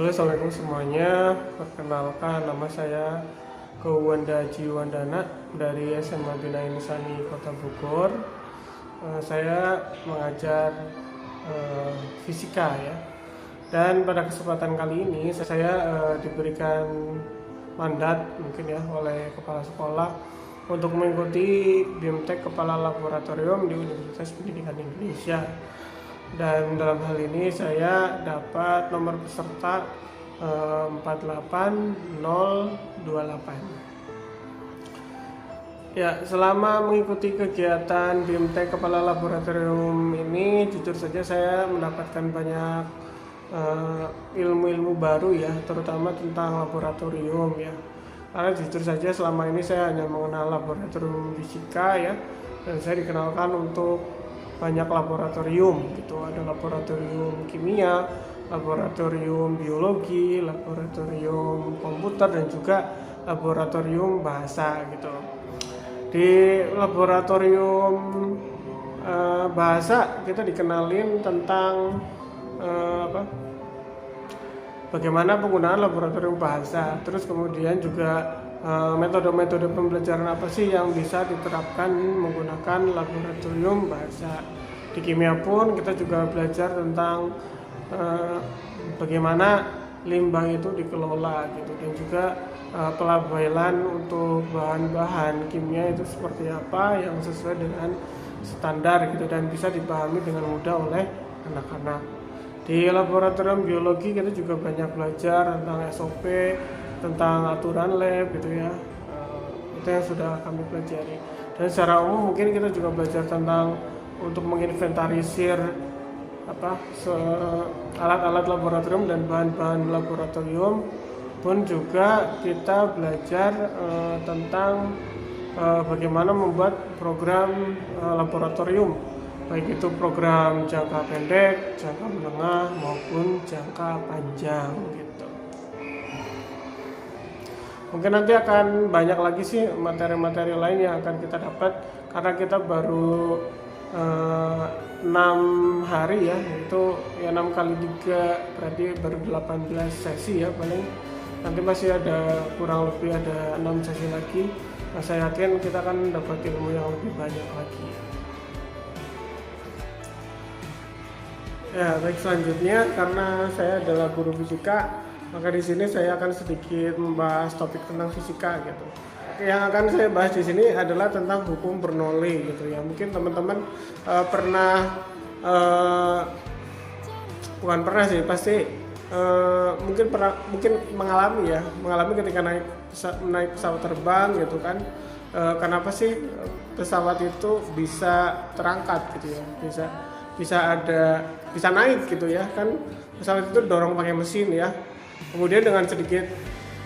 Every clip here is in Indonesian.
Halo, assalamualaikum semuanya. Perkenalkan, nama saya Gowanda Jiwandana dari SMA Bina Insani Kota Bogor. Saya mengajar fisika ya. Dan pada kesempatan kali ini saya diberikan mandat mungkin ya oleh kepala sekolah untuk mengikuti BIMTEK Kepala Laboratorium di Universitas Pendidikan Indonesia. Dan dalam hal ini saya dapat nomor peserta 48028. Ya, selama mengikuti kegiatan BIMTEK Kepala Laboratorium ini, jujur saja saya mendapatkan banyak ilmu-ilmu baru ya, terutama tentang laboratorium ya. Karena jujur saja selama ini saya hanya mengenal laboratorium fisika ya, dan saya dikenalkan untuk banyak laboratorium gitu. Ada laboratorium kimia, laboratorium biologi, laboratorium komputer, dan juga laboratorium bahasa gitu. Di laboratorium bahasa kita dikenalin tentang bagaimana penggunaan laboratorium bahasa, terus kemudian juga metode-metode pembelajaran apa sih yang bisa diterapkan menggunakan laboratorium bahasa. Di kimia pun kita juga belajar tentang bagaimana limbah itu dikelola gitu, dan juga pelabelan untuk bahan-bahan kimia itu seperti apa yang sesuai dengan standar gitu dan bisa dipahami dengan mudah oleh anak-anak. Di laboratorium biologi kita juga banyak belajar tentang SOP, tentang aturan lab gitu ya. Itu yang sudah kami pelajari. Dan secara umum mungkin kita juga belajar tentang untuk menginventarisir alat-alat laboratorium dan bahan-bahan laboratorium. Pun juga kita belajar tentang bagaimana membuat program laboratorium, baik itu program jangka pendek, jangka menengah maupun jangka panjang gitu. Mungkin nanti akan banyak lagi sih materi-materi lain yang akan kita dapat, karena kita baru 6 hari ya, itu ya 6 kali 3 berarti baru 18 sesi ya paling. Nanti masih ada kurang lebih ada 6 sesi lagi. Nah, saya yakin kita akan dapat ilmu yang lebih banyak lagi. Ya, baik, selanjutnya karena saya adalah guru fisika, maka di sini saya akan sedikit membahas topik tentang fisika gitu. Yang akan saya bahas di sini adalah tentang hukum Bernoulli gitu ya. Mungkin teman-teman bukan pernah sih, pasti mungkin mengalami ketika naik pesawat terbang gitu kan. Kenapa sih pesawat itu bisa terangkat gitu ya, bisa naik gitu ya kan. Pesawat itu dorong pakai mesin ya, kemudian dengan sedikit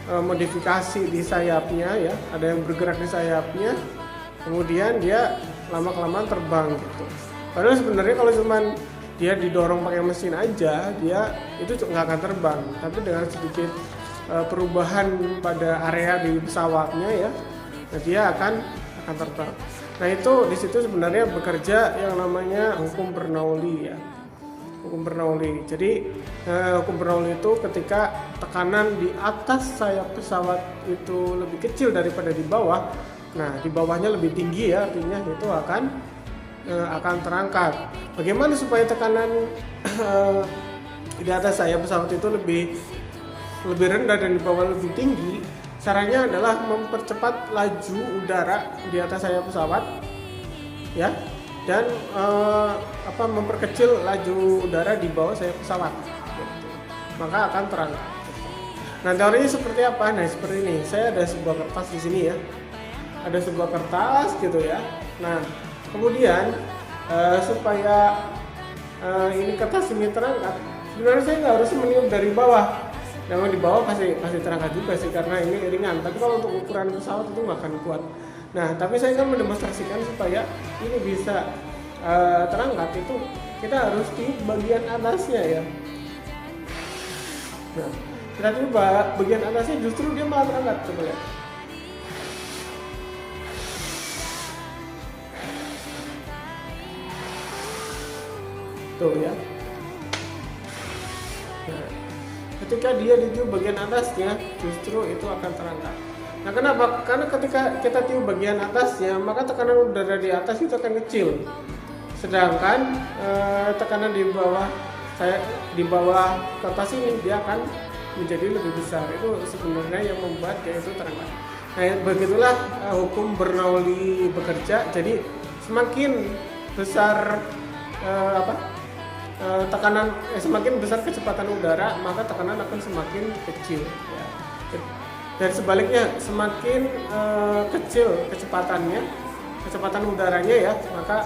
modifikasi di sayapnya ya, ada yang bergerak di sayapnya, kemudian dia lama-kelamaan terbang gitu. Padahal sebenarnya kalau cuman dia didorong pakai mesin aja, dia itu nggak akan terbang, tapi dengan sedikit perubahan pada area di pesawatnya ya, nah dia akan terbang. Nah, itu di situ sebenarnya bekerja yang namanya hukum Bernoulli ya. Hukum Bernoulli. Jadi hukum Bernoulli itu ketika tekanan di atas sayap pesawat itu lebih kecil daripada di bawah, nah di bawahnya lebih tinggi ya, artinya itu akan terangkat. Bagaimana supaya tekanan di atas sayap pesawat itu lebih rendah dan di bawah lebih tinggi? Caranya adalah mempercepat laju udara di atas sayap pesawat ya, dan memperkecil laju udara di bawah sayap pesawat gitu. Maka akan terangkat. Nah, teorinya seperti apa? Nah, seperti ini. Saya ada sebuah kertas di sini ya. Ada sebuah kertas gitu ya. Nah, kemudian supaya ini kertas ini terangkat, sebenarnya saya nggak harus meniup dari bawah. Memang di bawah pasti terangkat juga sih karena ini ringan. Tapi kalau untuk ukuran pesawat itu nggak akan kuat. Nah, tapi saya kan mendemonstrasikan supaya ini bisa terangkat, itu kita harus tiup bagian atasnya ya. Nah, kita tiup bagian atasnya, justru dia malah terangkat. Coba lihat. Tuh ya. Nah, ketika dia ditiup bagian atasnya justru itu akan terangkat. Nah kenapa? Karena ketika kita tiup bagian atasnya maka tekanan udara di atas itu akan kecil, sedangkan tekanan di bawah ke atas ini dia akan menjadi lebih besar. Itu sebenarnya yang membuat dia itu terangkat. Nah begitulah hukum Bernoulli bekerja. Jadi semakin besar tekanan semakin besar kecepatan udara maka tekanan akan semakin kecil ya. Dan sebaliknya semakin kecil kecepatan udaranya ya maka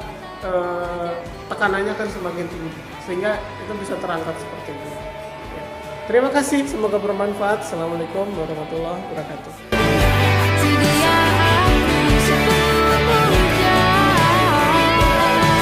tekanannya akan semakin tinggi sehingga itu bisa terangkat seperti ini ya. Terima kasih, semoga bermanfaat. Assalamualaikum warahmatullahi wabarakatuh.